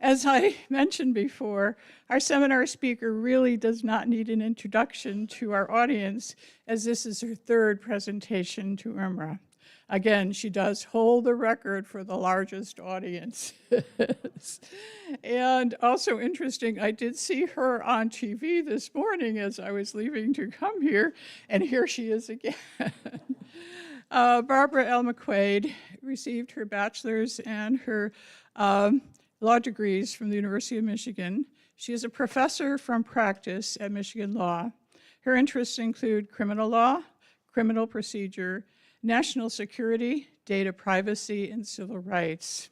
As I mentioned before, our seminar speaker really does not need an introduction to our audience, as this is her third presentation to UMRA. Again, she does hold the record for the largest audience. And also interesting, I did see her on TV this morning as I was leaving to come here, and here she is again. Barbara McQuade received her bachelor's and her law degrees from the University of Michigan. She is a professor from practice at Michigan Law. Her interests include criminal law, criminal procedure, national security, data privacy, and civil rights.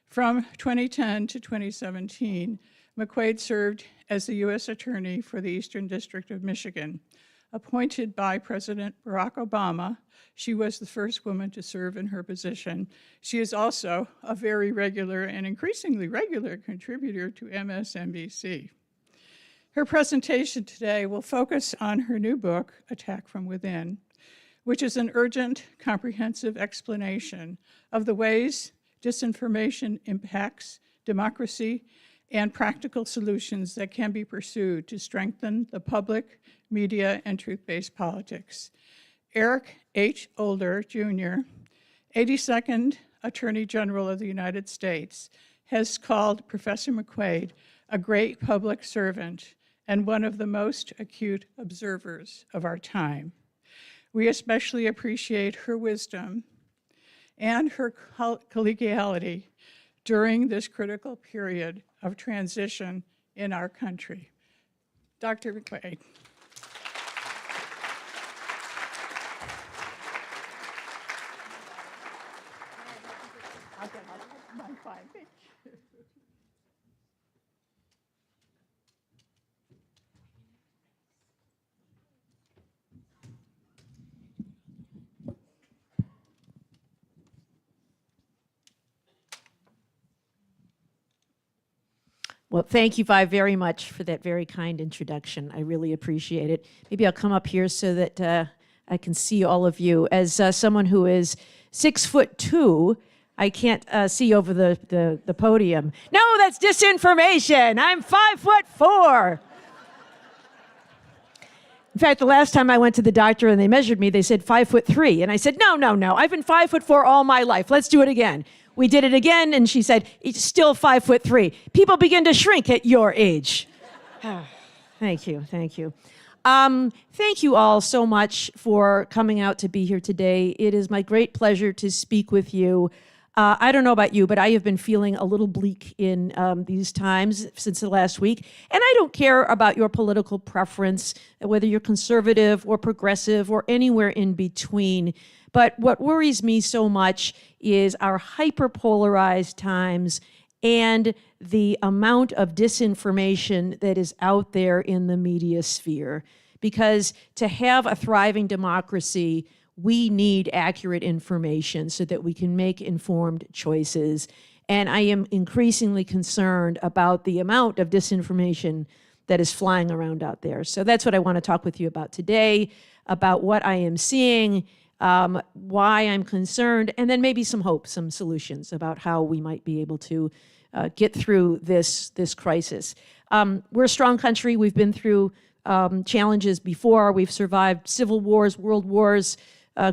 From 2010 to 2017, McQuade served as the U.S. Attorney for the Eastern District of Michigan. Appointed by President Barack Obama, she was the first woman to serve in her position. She is also a very regular and increasingly regular contributor to MSNBC. Her presentation today will focus on her new book, Attack from Within, which is an urgent, comprehensive explanation of the ways disinformation impacts democracy and practical solutions that can be pursued to strengthen the public, media, and truth-based politics. Eric H. Older, Jr., 82nd Attorney General of the United States, has called Professor McQuade a great public servant and one of the most acute observers of our time. We especially appreciate her wisdom and her collegiality during this critical period of transition in our country. Dr. McQuade. I'm fine, thank you. Well, thank you, Vi, very much for that very kind introduction. I really appreciate it. Maybe I'll come up here so that I can see all of you. As someone who is 6'2", I can't see over the podium. No, that's disinformation. I'm 5'4". In fact, the last time I went to the doctor and they measured me, they said 5'3", and I said, no. I've been 5'4" all my life. Let's do it again. We did it again, and she said, it's still 5'3". People begin to shrink at your age. Thank you. Thank you all so much for coming out to be here today. It is my great pleasure to speak with you. I don't know about you, but I have been feeling a little bleak in these times since the last week. And I don't care about your political preference, whether you're conservative or progressive or anywhere in between. But what worries me so much is our hyperpolarized times and the amount of disinformation that is out there in the media sphere. Because to have a thriving democracy, we need accurate information so that we can make informed choices. And I am increasingly concerned about the amount of disinformation that is flying around out there. So that's what I want to talk with you about today, about what I am seeing, why I'm concerned, and then maybe some hope, some solutions about how we might be able to get through this crisis. We're a strong country. We've been through challenges before. We've survived civil wars, world wars,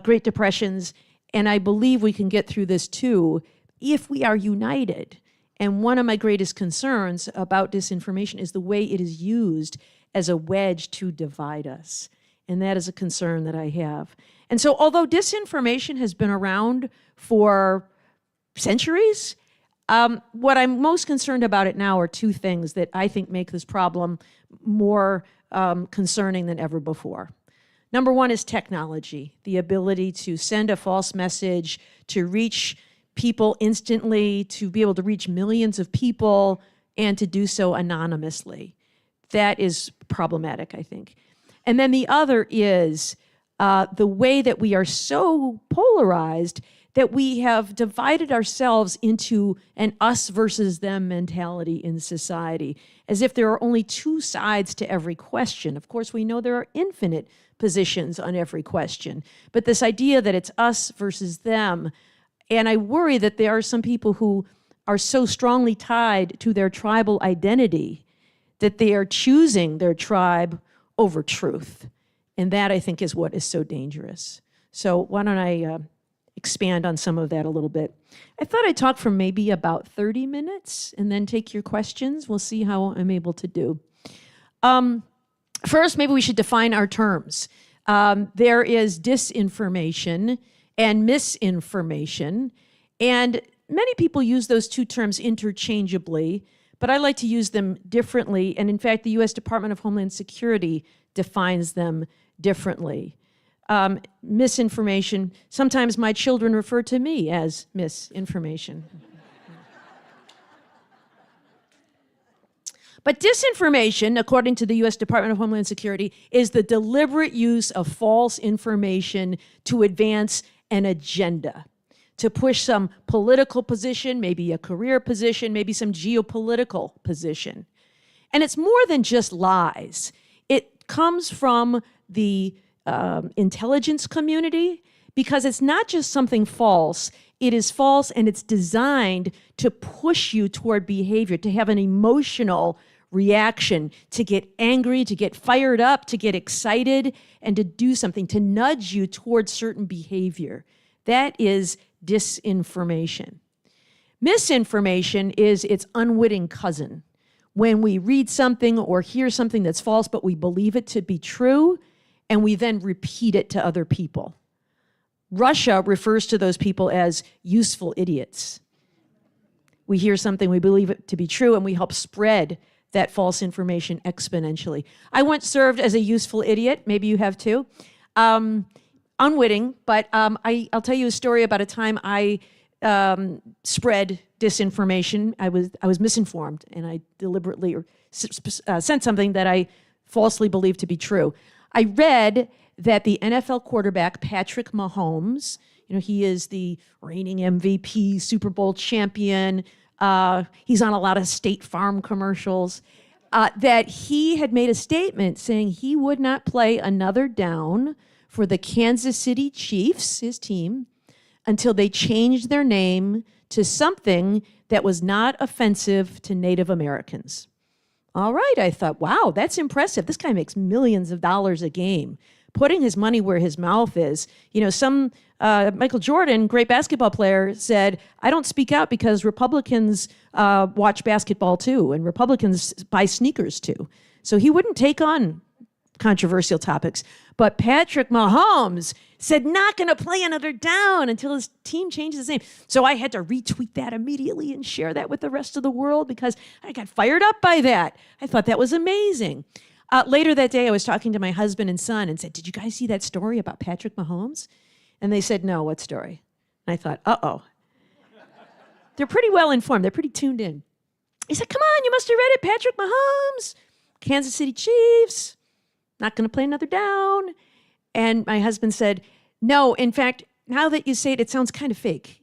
Great Depressions, and I believe we can get through this too if we are united. And one of my greatest concerns about disinformation is the way it is used as a wedge to divide us. And that is a concern that I have. And so although disinformation has been around for centuries, what I'm most concerned about it now are two things that I think make this problem more concerning than ever before. Number one is technology, the ability to send a false message, to reach people instantly, to be able to reach millions of people, and to do so anonymously. That is problematic, I think. And then the other is the way that we are so polarized that we have divided ourselves into an us versus them mentality in society, as if there are only two sides to every question. Of course, we know there are infinite positions on every question, but this idea that it's us versus them, and I worry that there are some people who are so strongly tied to their tribal identity that they are choosing their tribe over truth. And that, I think, is what is so dangerous. So why don't I expand on some of that a little bit. I thought I'd talk for maybe about 30 minutes and then take your questions. We'll see how I'm able to do. First, maybe we should define our terms. There is disinformation and misinformation, and many people use those two terms interchangeably, but I like to use them differently, and in fact, the U.S. Department of Homeland Security defines them differently. Misinformation, sometimes my children refer to me as misinformation. But disinformation, according to the U.S. Department of Homeland Security, is the deliberate use of false information to advance an agenda, to push some political position, maybe a career position, maybe some geopolitical position. And it's more than just lies. It comes from the intelligence community, because it's not just something false. It is false, and it's designed to push you toward behavior, to have an emotional reaction, to get angry, to get fired up, to get excited, and to do something, to nudge you towards certain behavior. That is disinformation. Misinformation is its unwitting cousin. When we read something or hear something that's false, but we believe it to be true, and we then repeat it to other people. Russia refers to those people as useful idiots. We hear something, we believe it to be true, and we help spread that false information exponentially. I once served as a useful idiot. Maybe you have too. Unwitting, but I'll tell you a story about a time I spread disinformation. I was misinformed, and I deliberately sent something that I falsely believed to be true. I read that the NFL quarterback, Patrick Mahomes, he is the reigning MVP, Super Bowl champion. He's on a lot of State Farm commercials. That he had made a statement saying he would not play another down for the Kansas City Chiefs, his team, until they changed their name to something that was not offensive to Native Americans. All right, I thought, wow, that's impressive. This guy makes millions of dollars a game, putting his money where his mouth is. Michael Jordan, great basketball player, said, I don't speak out because Republicans watch basketball too, and Republicans buy sneakers too. So he wouldn't take on controversial topics. But Patrick Mahomes said not going to play another down until his team changes his name. So I had to retweet that immediately and share that with the rest of the world because I got fired up by that. I thought that was amazing. Later that day, I was talking to my husband and son and said, did you guys see that story about Patrick Mahomes? And they said, no, what story? And I thought, uh-oh. They're pretty well informed. They're pretty tuned in. He said, come on, you must have read it. Patrick Mahomes, Kansas City Chiefs, not going to play another down. And my husband said, no, in fact, now that you say it, it sounds kind of fake.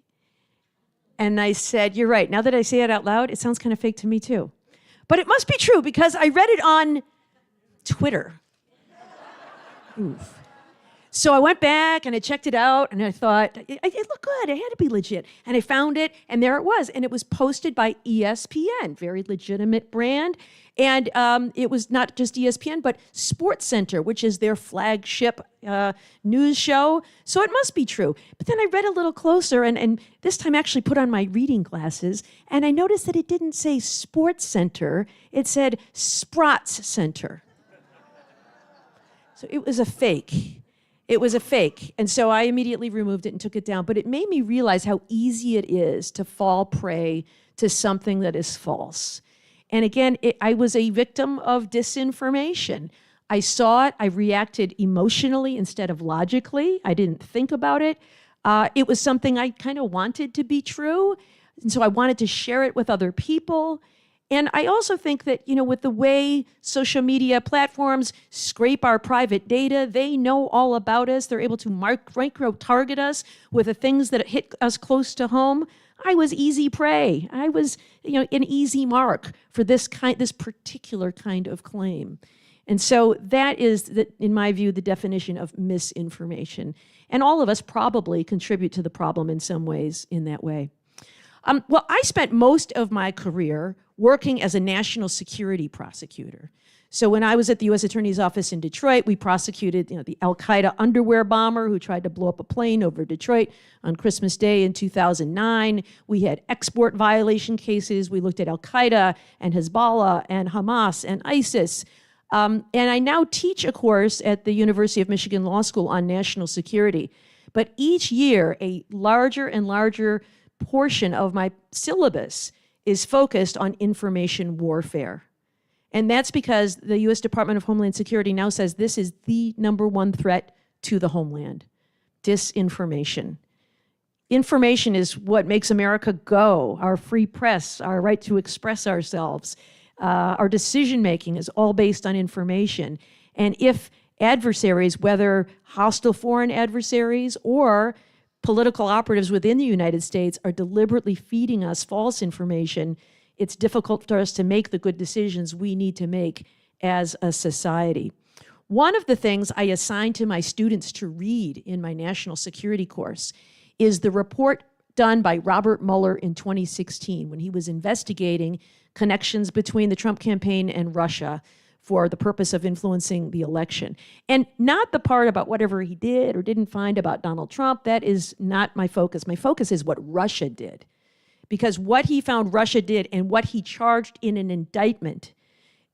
And I said, you're right. Now that I say it out loud, it sounds kind of fake to me too. But it must be true because I read it on Twitter. Oof. So I went back and I checked it out and I thought, it looked good. It had to be legit. And I found it and there it was. And it was posted by ESPN, very legitimate brand. And it was not just ESPN, but SportsCenter, which is their flagship news show. So it must be true. But then I read a little closer and this time actually put on my reading glasses. And I noticed that it didn't say SportsCenter. It said Sprots Center. So it was a fake. It was a fake. And so I immediately removed it and took it down. But it made me realize how easy it is to fall prey to something that is false. And again, I was a victim of disinformation. I saw it. I reacted emotionally instead of logically. I didn't think about it. It was something I kind of wanted to be true. And so I wanted to share it with other people. And I also think that, with the way social media platforms scrape our private data, they know all about us. They're able to micro-target us with the things that hit us close to home. I was easy prey. I was, an easy mark for this particular kind of claim. And so that is, in my view, the definition of misinformation. And all of us probably contribute to the problem in some ways in that way. Well, I spent most of my career working as a national security prosecutor. So when I was at the U.S. Attorney's Office in Detroit, we prosecuted, the Al-Qaeda underwear bomber who tried to blow up a plane over Detroit on Christmas Day in 2009. We had export violation cases. We looked at Al-Qaeda and Hezbollah and Hamas and ISIS. And I now teach a course at the University of Michigan Law School on national security. But each year, a larger and larger portion of my syllabus is focused on information warfare. And that's because the U.S. Department of Homeland Security now says this is the number one threat to the homeland: disinformation. Information is what makes America go. Our free press, our right to express ourselves, our decision-making is all based on information. And if adversaries, whether hostile foreign adversaries or political operatives within the United States, are deliberately feeding us false information, it's difficult for us to make the good decisions we need to make as a society. One of the things I assign to my students to read in my national security course is the report done by Robert Mueller in 2016 when he was investigating connections between the Trump campaign and Russia for the purpose of influencing the election. And not the part about whatever he did or didn't find about Donald Trump. That is not my focus. My focus is what Russia did. Because what he found Russia did and what he charged in an indictment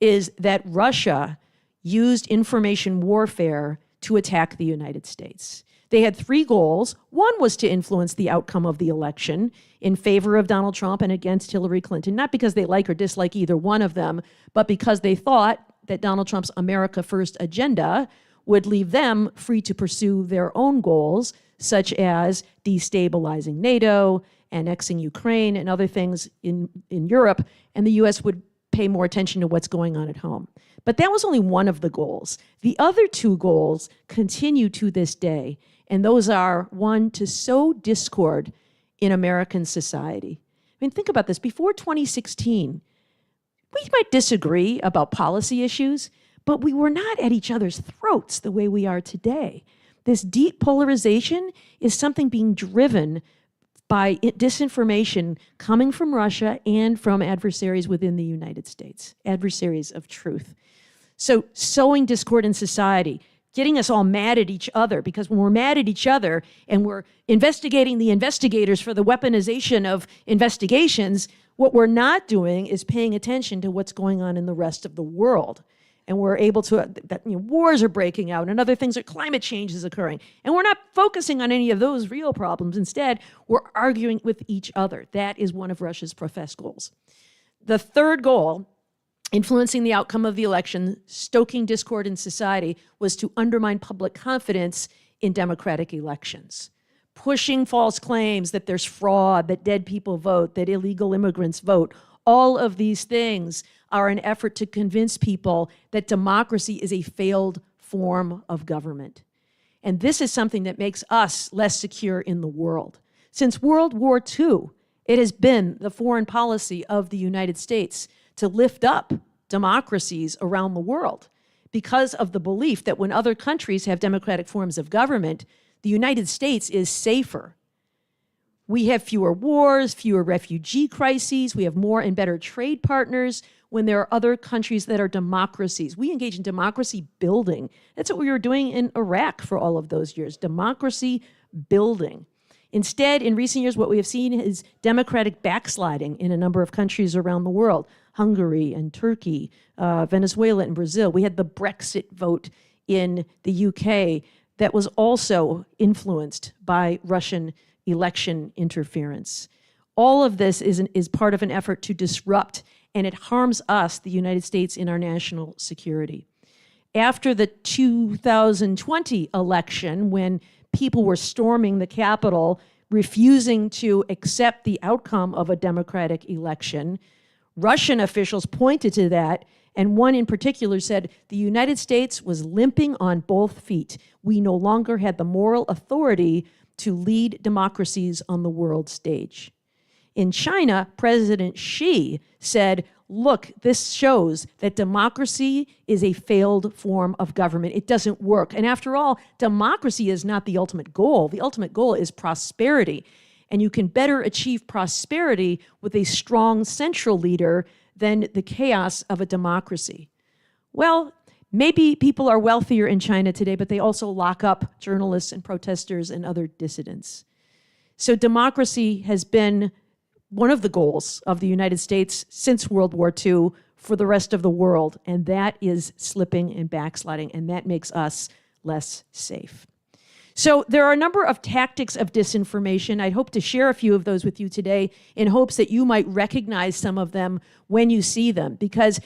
is that Russia used information warfare to attack the United States. They had three goals. One was to influence the outcome of the election in favor of Donald Trump and against Hillary Clinton, not because they like or dislike either one of them, but because they thought that Donald Trump's America First agenda would leave them free to pursue their own goals, such as destabilizing NATO, annexing Ukraine, and other things in Europe, and the U.S. would pay more attention to what's going on at home. But that was only one of the goals. The other two goals continue to this day, and those are, one, to sow discord in American society. I mean, think about this. Before 2016, we might disagree about policy issues, but we were not at each other's throats the way we are today. This deep polarization is something being driven by disinformation coming from Russia and from adversaries within the United States, adversaries of truth. So sowing discord in society, getting us all mad at each other, because when we're mad at each other and we're investigating the investigators for the weaponization of investigations, what we're not doing is paying attention to what's going on in the rest of the world. And we're able to, wars are breaking out and other things, climate change is occurring. And we're not focusing on any of those real problems. Instead, we're arguing with each other. That is one of Russia's professed goals. The third goal, influencing the outcome of the election, stoking discord in society, was to undermine public confidence in democratic elections. Pushing false claims that there's fraud, that dead people vote, that illegal immigrants vote. All of these things are an effort to convince people that democracy is a failed form of government. And this is something that makes us less secure in the world. Since World War II, it has been the foreign policy of the United States to lift up democracies around the world because of the belief that when other countries have democratic forms of government, the United States is safer. We have fewer wars, fewer refugee crises. We have more and better trade partners when there are other countries that are democracies. We engage in democracy building. That's what we were doing in Iraq for all of those years, democracy building. Instead, in recent years, what we have seen is democratic backsliding in a number of countries around the world, Hungary and Turkey, Venezuela and Brazil. We had the Brexit vote in the UK that was also influenced by Russian election interference. All of this is part of an effort to disrupt, and it harms us, the United States, in our national security. After the 2020 election, when people were storming the Capitol, refusing to accept the outcome of a democratic election, Russian officials pointed to that, and one in particular said the United States was limping on both feet. We no longer had the moral authority to lead democracies on the world stage. In China, President Xi said, look, this shows that democracy is a failed form of government. It doesn't work. And after all, democracy is not the ultimate goal. The ultimate goal is prosperity. and you can better achieve prosperity with a strong central leader than the chaos of a democracy. Well, maybe people are wealthier in China today, but they also lock up journalists and protesters and other dissidents. So democracy has been one of the goals of the United States since World War II for the rest of the world, and that is slipping and backsliding, and that makes us less safe. So there are a number of tactics of disinformation. I'd hope to share a few of those with you today in hopes that you might recognize some of them when you see them, because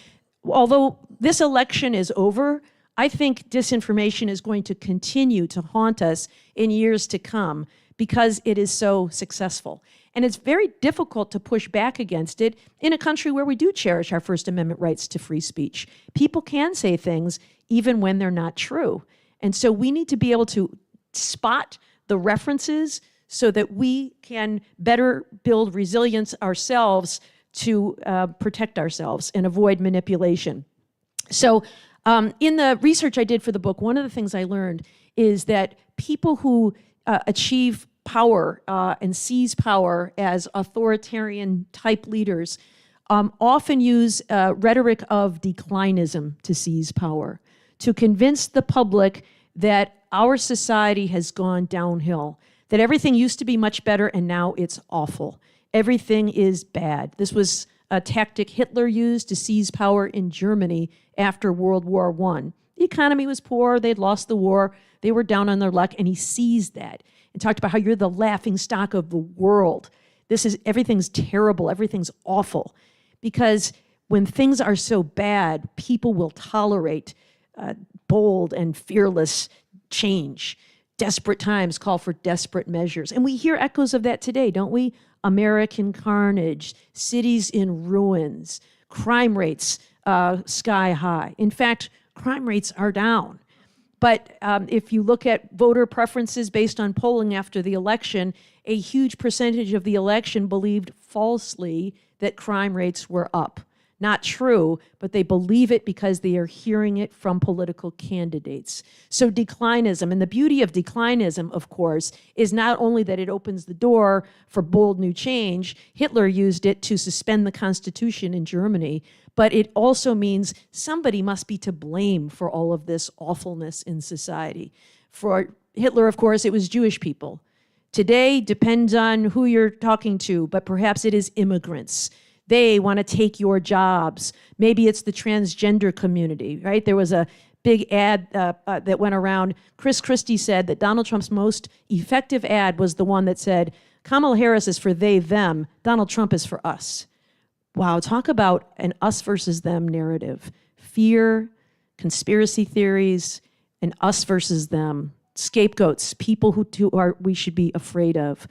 although this election is over, I think disinformation is going to continue to haunt us in years to come because it is so successful. And it's very difficult to push back against it in a country where we do cherish our First Amendment rights to free speech. People can say things even when they're not true. And so we need to be able to spot the references so that we can better build resilience ourselves to protect ourselves and avoid manipulation. So in the research I did for the book, one of the things I learned is that people who achieve power and seize power as authoritarian type leaders often use rhetoric of declinism to seize power, to convince the public that our society has gone downhill, that everything used to be much better and now it's awful. Everything is bad. This was a tactic Hitler used to seize power in Germany after World War I. The economy was poor, they'd lost the war, they were down on their luck, and he seized that and talked about how you're the laughing stock of the world. Everything's terrible, everything's awful. Because when things are so bad, people will tolerate bold and fearless change. Desperate times call for desperate measures. And we hear echoes of that today, don't we? American carnage, cities in ruins, crime rates sky high. In fact, crime rates are down. But if you look at voter preferences based on polling after the election, a huge percentage of the election believed falsely that crime rates were up. Not true, but they believe it because they are hearing it from political candidates. So declinism, and the beauty of declinism, of course, is not only that it opens the door for bold new change. Hitler used it to suspend the Constitution in Germany, but it also means somebody must be to blame for all of this awfulness in society. For Hitler, of course, it was Jewish people. Today depends on who you're talking to, but perhaps it is immigrants. They want to take your jobs. Maybe it's the transgender community, right? There was a big ad that went around. Chris Christie said that Donald Trump's most effective ad was the one that said, Kamala Harris is for they, them. Donald Trump is for us. Wow, talk about an us versus them narrative. Fear, conspiracy theories, and us versus them. Scapegoats, people who we should be afraid of.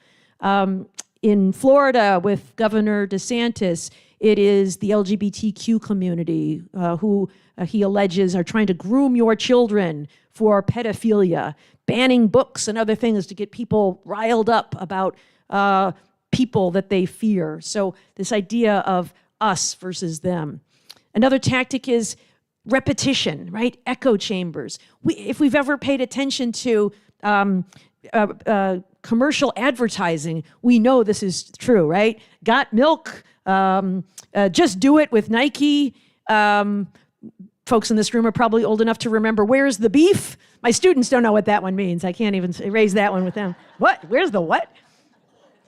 In Florida with Governor DeSantis, it is the LGBTQ community who he alleges are trying to groom your children for pedophilia, banning books and other things to get people riled up about people that they fear. So this idea of us versus them. Another tactic is repetition, right? Echo chambers. If we've ever paid attention to commercial advertising, we know this is true, right? Got milk, just do it with Nike. Folks in this room are probably old enough to remember, where's the beef? My students don't know what that one means. I can't even erase that one with them. What? Where's the what?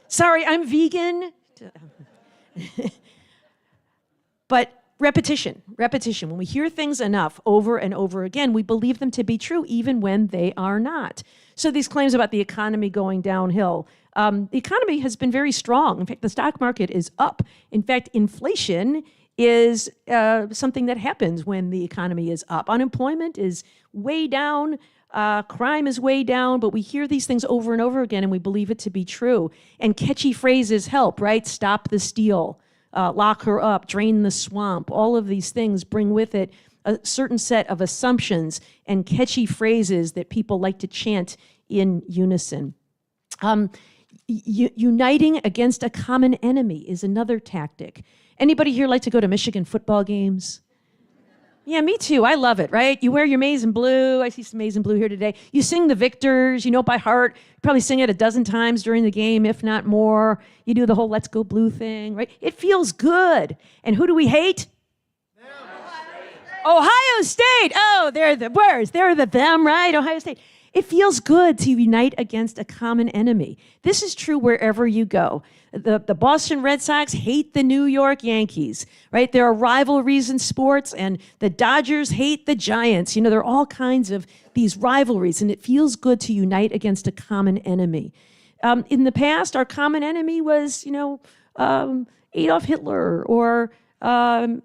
Sorry, I'm vegan. But repetition. When we hear things enough over and over again, we believe them to be true even when they are not. So these claims about the economy going downhill, the economy has been very strong. In fact, the stock market is up. In fact, inflation is something that happens when the economy is up. Unemployment is way down. Crime is way down, but we hear these things over and over again and we believe it to be true. And catchy phrases help, right? Stop the steal. Lock her up, drain the swamp. All of these things bring with it a certain set of assumptions and catchy phrases that people like to chant in unison. Uniting against a common enemy is another tactic. Anybody here like to go to Michigan football games? Yeah, me too. I love it, right? You wear your maize and blue. I see some maize and blue here today. You sing the victors, you know, by heart. You probably sing it a dozen times during the game, if not more. You do the whole let's go blue thing, right? It feels good. And who do we hate? Ohio State. Oh, they're the worst. They're the them, right? Ohio State. It feels good to unite against a common enemy. This is true wherever you go. The Boston Red Sox hate the New York Yankees, right? There are rivalries in sports, and the Dodgers hate the Giants. You know, there are all kinds of these rivalries, and it feels good to unite against a common enemy. In the past, our common enemy was, Adolf Hitler, or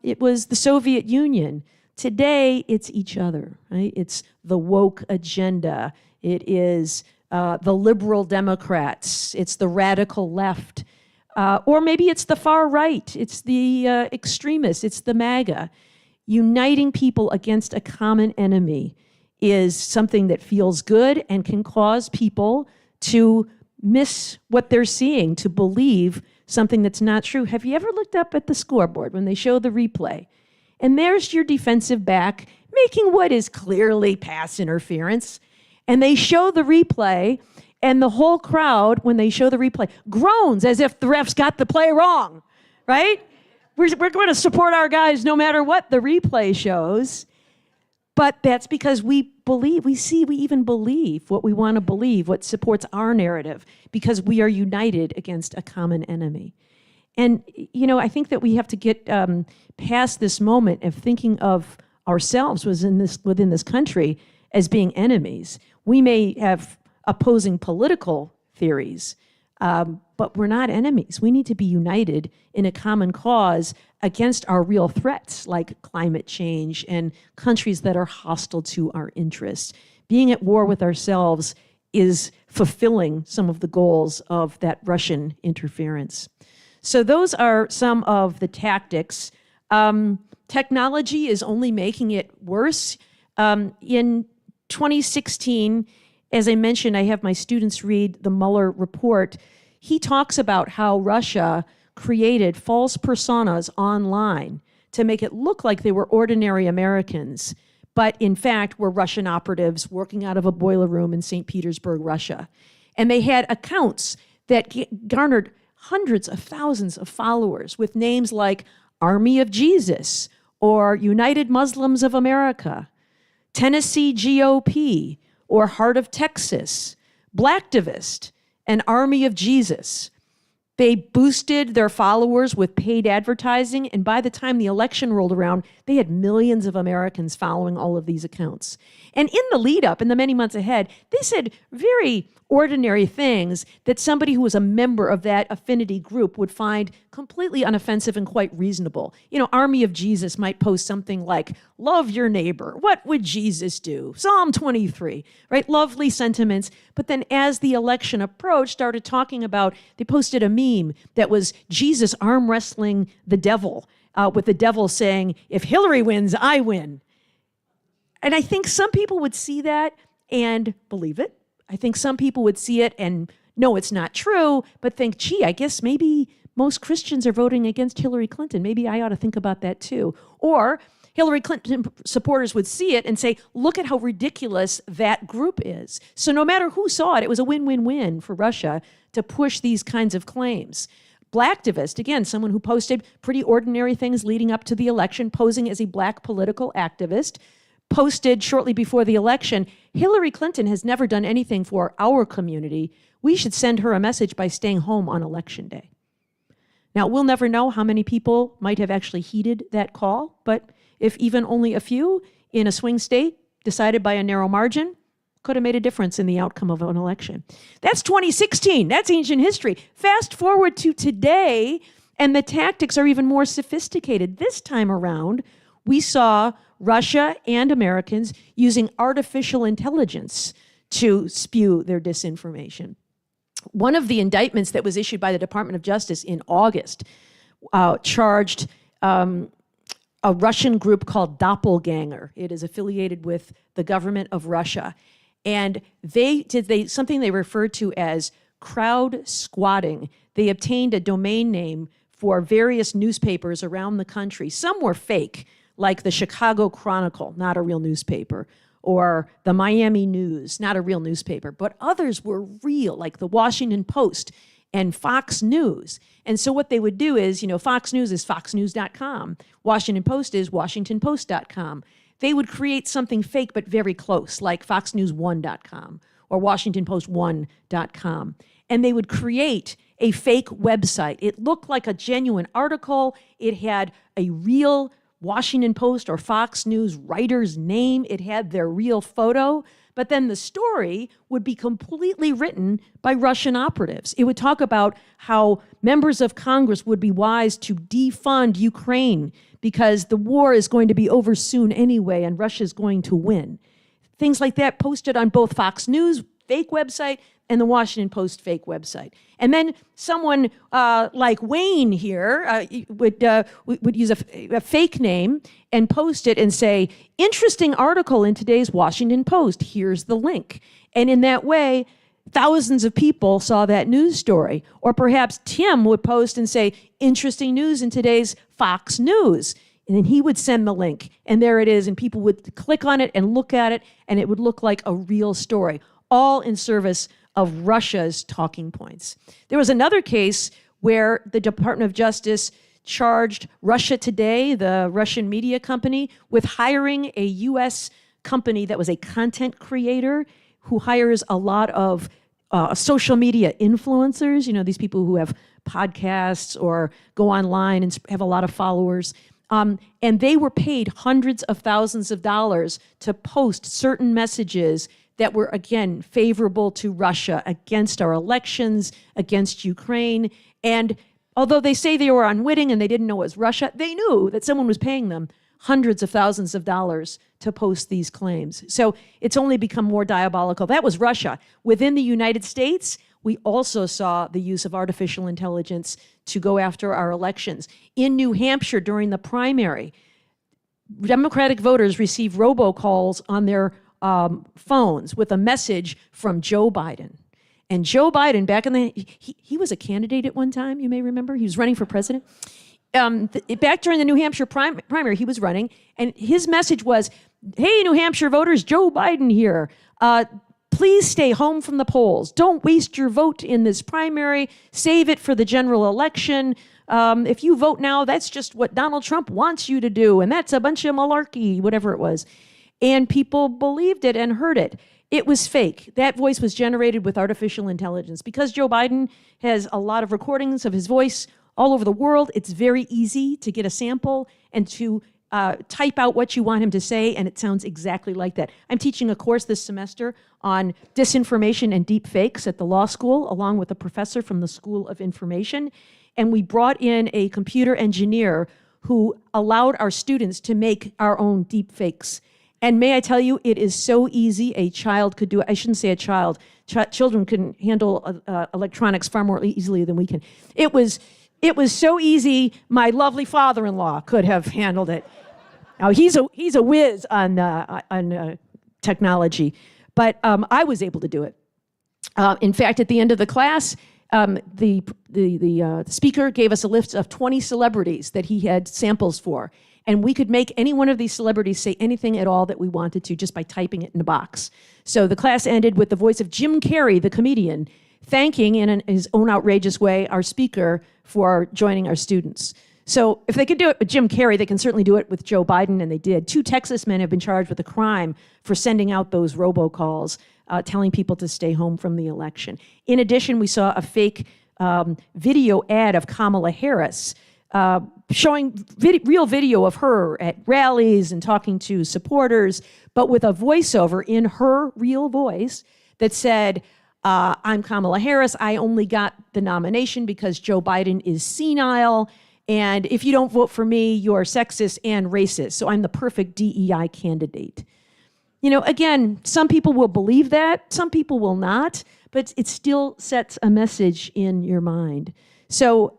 it was the Soviet Union. Today, it's each other, right? It's the woke agenda. It is the liberal Democrats. It's the radical left. Or maybe it's the far right. It's the extremists. It's the MAGA. Uniting people against a common enemy is something that feels good and can cause people to miss what they're seeing, to believe something that's not true. Have you ever looked up at the scoreboard when they show the replay? And there's your defensive back making what is clearly pass interference. And they show the replay, and the whole crowd, when they show the replay, groans as if the refs got the play wrong, right? We're going to support our guys no matter what the replay shows. But that's because we even believe what we want to believe, what supports our narrative, because we are united against a common enemy. And, I think that we have to get past this moment of thinking of ourselves within this country as being enemies. We may have opposing political theories, but we're not enemies. We need to be united in a common cause against our real threats, like climate change and countries that are hostile to our interests. Being at war with ourselves is fulfilling some of the goals of that Russian interference. So those are some of the tactics. Technology is only making it worse. In 2016, as I mentioned, I have my students read the Mueller report. He talks about how Russia created false personas online to make it look like they were ordinary Americans, but in fact were Russian operatives working out of a boiler room in St. Petersburg, Russia. And they had accounts that garnered hundreds of thousands of followers with names like Army of Jesus, or United Muslims of America, Tennessee GOP, or Heart of Texas, Blacktivist, and Army of Jesus. They boosted their followers with paid advertising, and by the time the election rolled around, they had millions of Americans following all of these accounts. And in the lead up, in the many months ahead, they said very ordinary things that somebody who was a member of that affinity group would find completely unoffensive and quite reasonable. Army of Jesus might post something like, love your neighbor. What would Jesus do? Psalm 23, right? Lovely sentiments. But then as the election approached, started talking about, they posted a meme that was Jesus arm wrestling the devil, with the devil saying, if Hillary wins, I win. And I think some people would see that and believe it. I think some people would see it and know it's not true, but think, gee, I guess maybe most Christians are voting against Hillary Clinton. Maybe I ought to think about that too. Or Hillary Clinton supporters would see it and say, look at how ridiculous that group is. So no matter who saw it, it was a win-win-win for Russia to push these kinds of claims. Blacktivist, again, someone who posted pretty ordinary things leading up to the election, posing as a black political activist, posted shortly before the election, Hillary Clinton has never done anything for our community. We should send her a message by staying home on election day. Now, we'll never know how many people might have actually heeded that call, but if even only a few in a swing state decided by a narrow margin, could have made a difference in the outcome of an election. That's 2016. That's ancient history. Fast forward to today, and the tactics are even more sophisticated. This time around, we saw Russia and Americans using artificial intelligence to spew their disinformation. One of the indictments that was issued by the Department of Justice in August charged a Russian group called Doppelganger. It is affiliated with the government of Russia. And they did something they referred to as crowd squatting. They obtained a domain name for various newspapers around the country. Some were fake, like the Chicago Chronicle, not a real newspaper, or the Miami News, not a real newspaper, but others were real, like the Washington Post and Fox News. And so what they would do is, Fox News is foxnews.com. Washington Post is washingtonpost.com. They would create something fake but very close, like foxnews1.com or washingtonpost1.com. And they would create a fake website. It looked like a genuine article. It had a real Washington Post or Fox News writer's name. It had their real photo. But then the story would be completely written by Russian operatives. It would talk about how members of Congress would be wise to defund Ukraine because the war is going to be over soon anyway and Russia's going to win. Things like that posted on both Fox News fake website and the Washington Post fake website. And then someone like Wayne here would use a fake name and post it and say, interesting article in today's Washington Post, here's the link. And in that way, thousands of people saw that news story. Or perhaps Tim would post and say, interesting news in today's Fox News. And then he would send the link, and there it is, and people would click on it and look at it, and it would look like a real story, all in service of Russia's talking points. There was another case where the Department of Justice charged Russia Today, the Russian media company, with hiring a U.S. company that was a content creator who hires a lot of social media influencers, these people who have podcasts or go online and have a lot of followers. And they were paid hundreds of thousands of dollars to post certain messages that were, again, favorable to Russia, against our elections, against Ukraine. And although they say they were unwitting and they didn't know it was Russia, they knew that someone was paying them hundreds of thousands of dollars to post these claims. So it's only become more diabolical. That was Russia. Within the United States, we also saw the use of artificial intelligence to go after our elections. In New Hampshire, during the primary, Democratic voters received robocalls on their phones with a message from Joe Biden. And Joe Biden, back in he was a candidate at one time, you may remember. He was running for president. Back during the New Hampshire primary, he was running, and his message was, hey, New Hampshire voters, Joe Biden here. Please stay home from the polls. Don't waste your vote in this primary. Save it for the general election. If you vote now, that's just what Donald Trump wants you to do, and that's a bunch of malarkey, whatever it was. And people believed it and heard it. It was fake. That voice was generated with artificial intelligence. Because Joe Biden has a lot of recordings of his voice all over the world, it's very easy to get a sample and to type out what you want him to say, and it sounds exactly like that. I'm teaching a course this semester on disinformation and deep fakes at the law school, along with a professor from the School of Information. And we brought in a computer engineer who allowed our students to make our own deep fakes. And may I tell you, it is so easy. A child could do it. I shouldn't say a child. Children can handle electronics far more easily than we can. It was so easy, my lovely father-in-law could have handled it. Now, he's a whiz on technology, but I was able to do it. In fact, at the end of the class, the speaker gave us a list of 20 celebrities that he had samples for. And we could make any one of these celebrities say anything at all that we wanted to just by typing it in a box. So the class ended with the voice of Jim Carrey, the comedian, thanking in his own outrageous way our speaker for joining our students. So if they could do it with Jim Carrey, they can certainly do it with Joe Biden, and they did. 2 Texas men have been charged with a crime for sending out those robocalls, telling people to stay home from the election. In addition, we saw a fake video ad of Kamala Harris showing real video of her at rallies and talking to supporters, but with a voiceover in her real voice that said, I'm Kamala Harris. I only got the nomination because Joe Biden is senile. And if you don't vote for me, you're sexist and racist. So I'm the perfect DEI candidate. Again, some people will believe that. Some people will not. But it still sets a message in your mind. So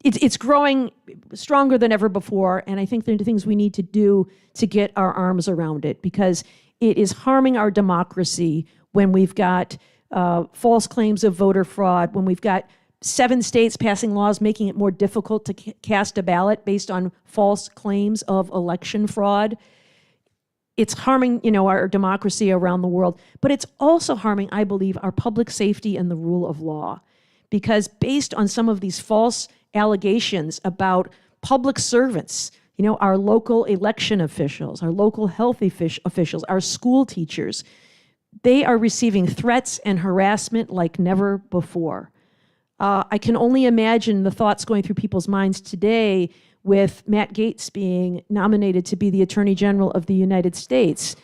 it's growing stronger than ever before. And I think there are things we need to do to get our arms around it, because it is harming our democracy when we've got false claims of voter fraud, when we've got 7 states passing laws making it more difficult to cast a ballot based on false claims of election fraud. It's harming, our democracy around the world, but it's also harming, I believe, our public safety and the rule of law. Because based on some of these false allegations about public servants, our local election officials, our local health officials, our school teachers, they are receiving threats and harassment like never before. I can only imagine the thoughts going through people's minds today with Matt Gaetz being nominated to be the Attorney General of the United States.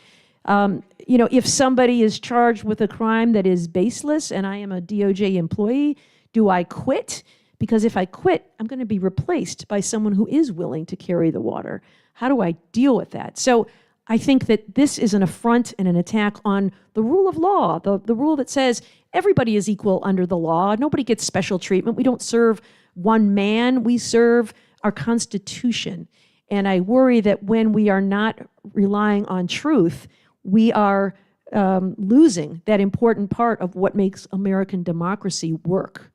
If somebody is charged with a crime that is baseless and I am a DOJ employee, do I quit? Because if I quit, I'm going to be replaced by someone who is willing to carry the water. How do I deal with that? So I think that this is an affront and an attack on the rule of law, the rule that says everybody is equal under the law. Nobody gets special treatment. We don't serve one man. We serve our Constitution. And I worry that when we are not relying on truth, we are losing that important part of what makes American democracy work.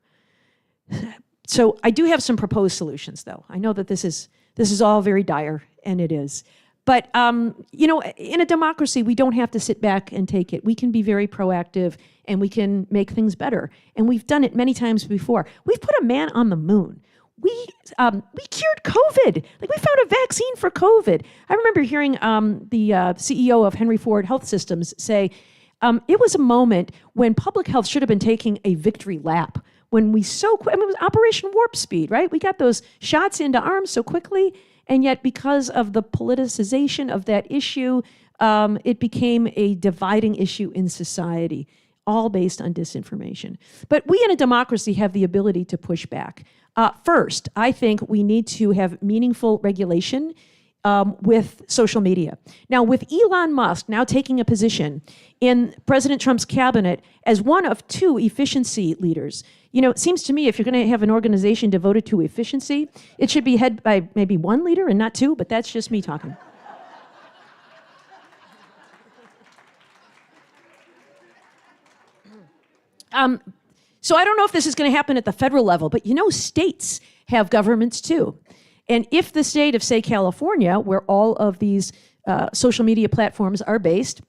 So I do have some proposed solutions, though. I know that this is all very dire, and it is. But, in a democracy, we don't have to sit back and take it. We can be very proactive, and we can make things better. And we've done it many times before. We've put a man on the moon. We cured COVID. We found a vaccine for COVID. I remember hearing the CEO of Henry Ford Health Systems say, it was a moment when public health should have been taking a victory lap. When it was Operation Warp Speed, right? We got those shots into arms so quickly, and yet because of the politicization of that issue, it became a dividing issue in society, all based on disinformation. But we in a democracy have the ability to push back. First, I think we need to have meaningful regulation with social media. Now, with Elon Musk now taking a position in President Trump's cabinet as one of 2 efficiency leaders, it seems to me if you're going to have an organization devoted to efficiency, it should be headed by maybe 1 leader and not 2, but that's just me talking. So I don't know if this is going to happen at the federal level, but states have governments too. And if the state of, say, California, where all of these social media platforms are based,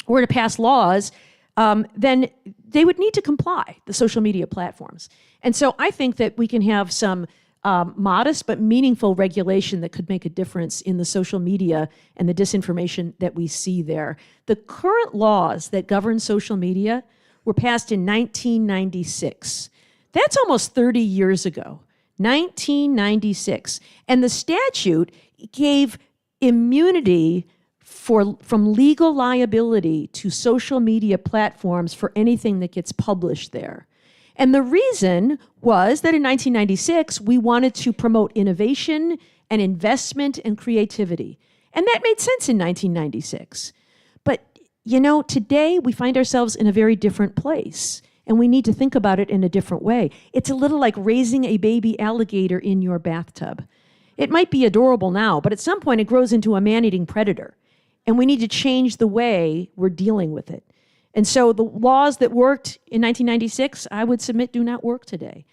were to pass laws, then they would need to comply, the social media platforms. And so I think that we can have some modest but meaningful regulation that could make a difference in the social media and the disinformation that we see there. The current laws that govern social media were passed in 1996. That's almost 30 years ago. 1996. And the statute gave immunity from legal liability to social media platforms for anything that gets published there. And the reason was that in 1996, we wanted to promote innovation and investment and creativity. And that made sense in 1996. But, today we find ourselves in a very different place. And we need to think about it in a different way. It's a little like raising a baby alligator in your bathtub. It might be adorable now, but at some point it grows into a man-eating predator. And we need to change the way we're dealing with it. And so the laws that worked in 1996, I would submit, do not work today.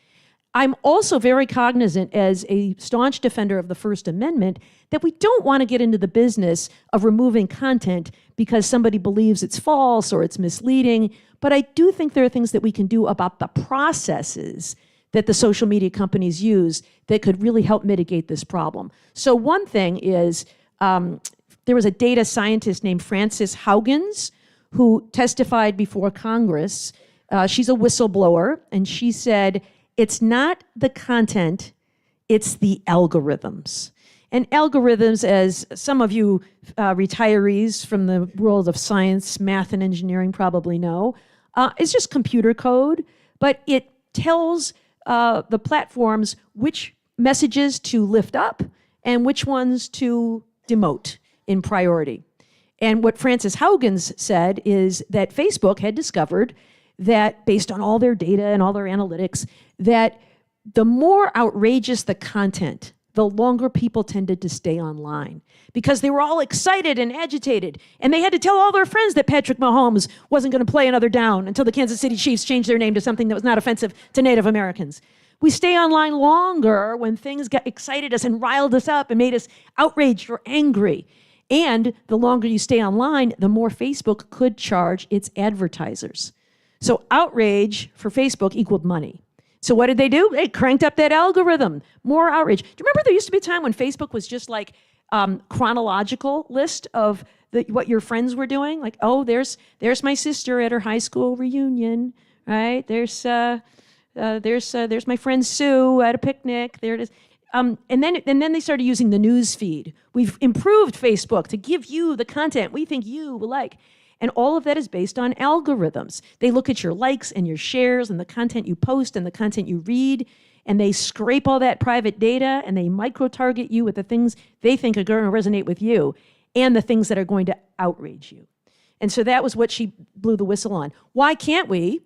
I'm also very cognizant as a staunch defender of the First Amendment that we don't want to get into the business of removing content because somebody believes it's false or it's misleading. But I do think there are things that we can do about the processes that the social media companies use that could really help mitigate this problem. So one thing is there was a data scientist named Frances Haugens who testified before Congress. She's a whistleblower, and she said, it's not the content, it's the algorithms. And algorithms, as some of you retirees from the world of science, math, and engineering probably know, is just computer code, but it tells the platforms which messages to lift up and which ones to demote in priority. And what Frances Haugens said is that Facebook had discovered that based on all their data and all their analytics, that the more outrageous the content, the longer people tended to stay online because they were all excited and agitated. And they had to tell all their friends that Patrick Mahomes wasn't going to play another down until the Kansas City Chiefs changed their name to something that was not offensive to Native Americans. We stay online longer when things got excited us and riled us up and made us outraged or angry. And the longer you stay online, the more Facebook could charge its advertisers. So outrage for Facebook equaled money. So what did they do? They cranked up that algorithm. More outrage. Do you remember there used to be a time when Facebook was just like chronological list of what your friends were doing? Like, oh, there's my sister at her high school reunion, right? There's my friend Sue at a picnic. There it is. And then they started using the news feed. We've improved Facebook to give you the content we think you will like. And all of that is based on algorithms. They look at your likes and your shares and the content you post and the content you read, and they scrape all that private data and they micro-target you with the things they think are going to resonate with you and the things that are going to outrage you. And so that was what she blew the whistle on. Why can't we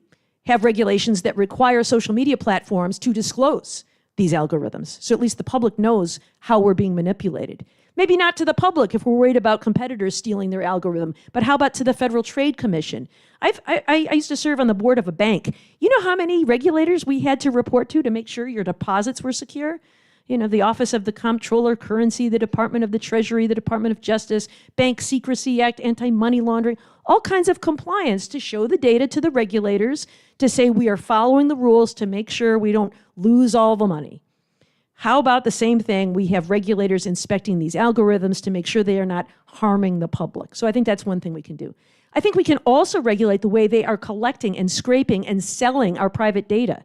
have regulations that require social media platforms to disclose these algorithms, so at least the public knows how we're being manipulated? Maybe not to the public if we're worried about competitors stealing their algorithm, but how about to the Federal Trade Commission? I used to serve on the board of a bank. You know how many regulators we had to report to make sure your deposits were secure? You know, the Office of the Comptroller, Currency, the Department of the Treasury, the Department of Justice, Bank Secrecy Act, Anti-Money Laundering, all kinds of compliance to show the data to the regulators to say we are following the rules to make sure we don't lose all the money. How about the same thing? We have regulators inspecting these algorithms to make sure they are not harming the public. So I think that's one thing we can do. I think we can also regulate the way they are collecting and scraping and selling our private data.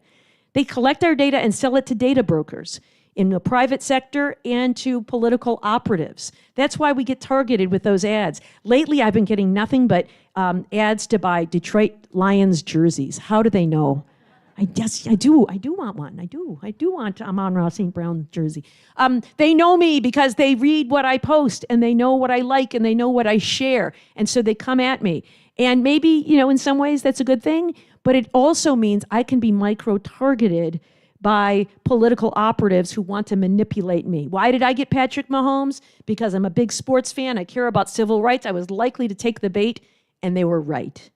They collect our data and sell it to data brokers in the private sector and to political operatives. That's why we get targeted with those ads. Lately, I've been getting nothing but ads to buy Detroit Lions jerseys. How do they know? I do want one. I do want a Amon-Ra St. Brown jersey. They know me because they read what I post and they know what I like and they know what I share. And so they come at me. And maybe, in some ways that's a good thing, but it also means I can be micro-targeted by political operatives who want to manipulate me. Why did I get Patrick Mahomes? Because I'm a big sports fan. I care about civil rights. I was likely to take the bait, and they were right.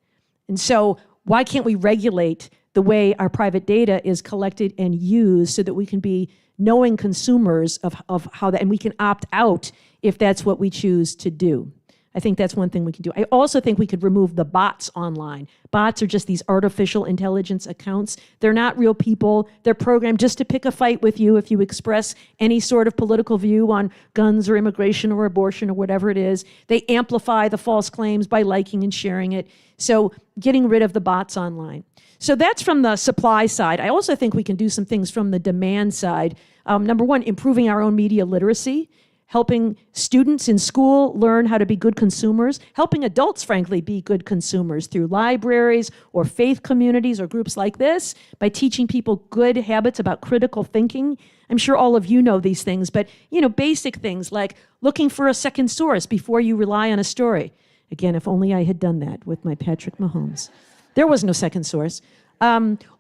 And so why can't we regulate the way our private data is collected and used so that we can be knowing consumers of how that, and we can opt out if that's what we choose to do. I think that's one thing we can do. I also think we could remove the bots online. Bots are just these artificial intelligence accounts. They're not real people. They're programmed just to pick a fight with you if you express any sort of political view on guns or immigration or abortion or whatever it is. They amplify the false claims by liking and sharing it. So getting rid of the bots online. So that's from the supply side. I also think we can do some things from the demand side. Number one, improving our own media literacy, helping students in school learn how to be good consumers, helping adults, frankly, be good consumers through libraries or faith communities or groups like this, by teaching people good habits about critical thinking. I'm sure all of you know these things, but basic things like looking for a second source before you rely on a story. Again, if only I had done that with my Patrick Mahomes. There was no second source.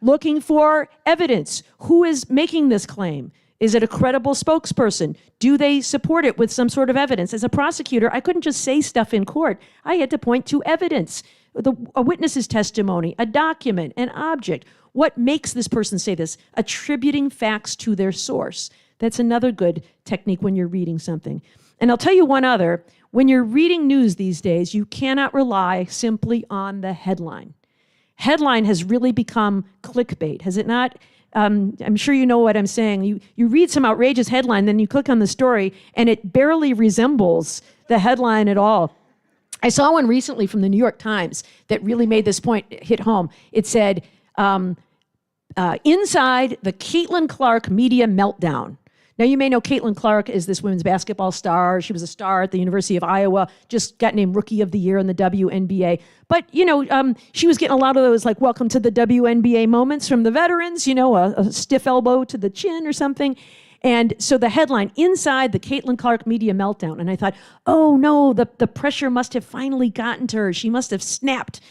Looking for evidence. Who is making this claim? Is it a credible spokesperson? Do they support it with some sort of evidence? As a prosecutor, I couldn't just say stuff in court. I had to point to evidence, a witness's testimony, a document, an object. What makes this person say this? Attributing facts to their source. That's another good technique when you're reading something. And I'll tell you one other. When you're reading news these days, you cannot rely simply on the headline. Headline has really become clickbait, has it not? I'm sure you know what I'm saying. You read some outrageous headline, then you click on the story, and it barely resembles the headline at all. I saw one recently from the New York Times that really made this point hit home. It said, inside the Caitlin Clark media meltdown. Now, you may know Caitlin Clark is this women's basketball star. She was a star at the University of Iowa, just got named Rookie of the Year in the WNBA. But, she was getting a lot of those, like, welcome to the WNBA moments from the veterans, a stiff elbow to the chin or something. And so the headline, inside the Caitlin Clark media meltdown. And I thought, oh, no, the pressure must have finally gotten to her. She must have snapped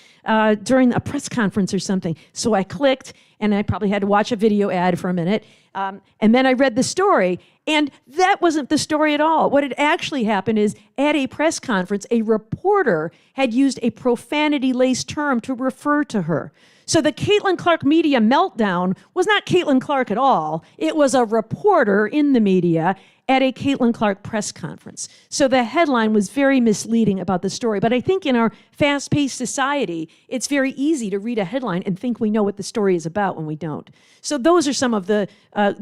during a press conference or something. So I clicked, and I probably had to watch a video ad for a minute. And then I read the story, and that wasn't the story at all. What had actually happened is, at a press conference, a reporter had used a profanity-laced term to refer to her. So the Caitlin Clark media meltdown was not Caitlin Clark at all. It was a reporter in the media at a Caitlin Clark press conference. So the headline was very misleading about the story. But I think in our fast-paced society, it's very easy to read a headline and think we know what the story is about when we don't. So those are some of the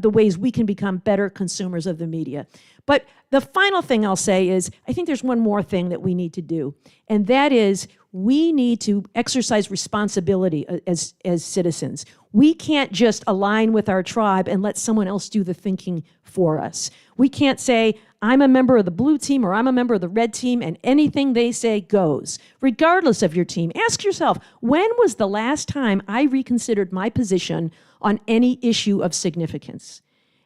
ways we can become better consumers of the media. But the final thing I'll say is, I think there's one more thing that we need to do, and that is we need to exercise responsibility as citizens. We can't just align with our tribe and let someone else do the thinking for us. We can't say, I'm a member of the blue team or I'm a member of the red team, and anything they say goes, regardless of your team. Ask yourself, when was the last time I reconsidered my position on any issue of significance?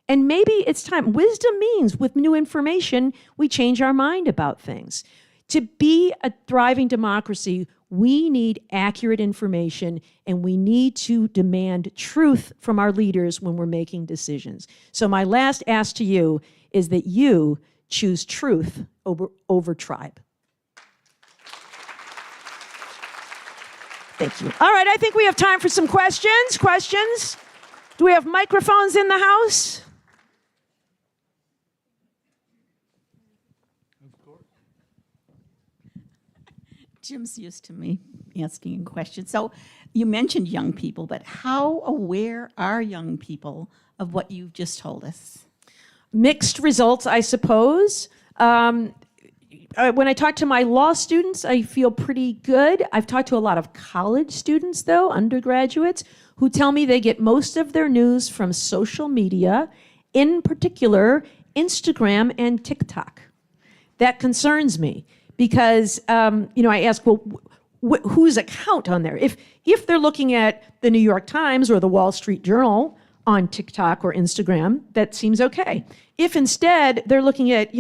And maybe it's time. Wisdom means with new information, we change our mind about things. To be a thriving democracy, we need accurate information, and we need to demand truth from our leaders when we're making decisions. So my last ask to you is that you choose truth over tribe. Thank you. All right, I think we have time for some questions. Questions? Do we have microphones in the house? Jim's used to me asking questions. So you mentioned young people, but how aware are young people of what you've just told us? Mixed results, I suppose. When I talk to my law students, I feel pretty good. I've talked to a lot of college students, though, undergraduates, who tell me they get most of their news from social media, in particular, Instagram and TikTok. That concerns me. Because, I ask, well, whose account on there? If they're looking at the New York Times or the Wall Street Journal on TikTok or Instagram, that seems okay. If instead they're looking at,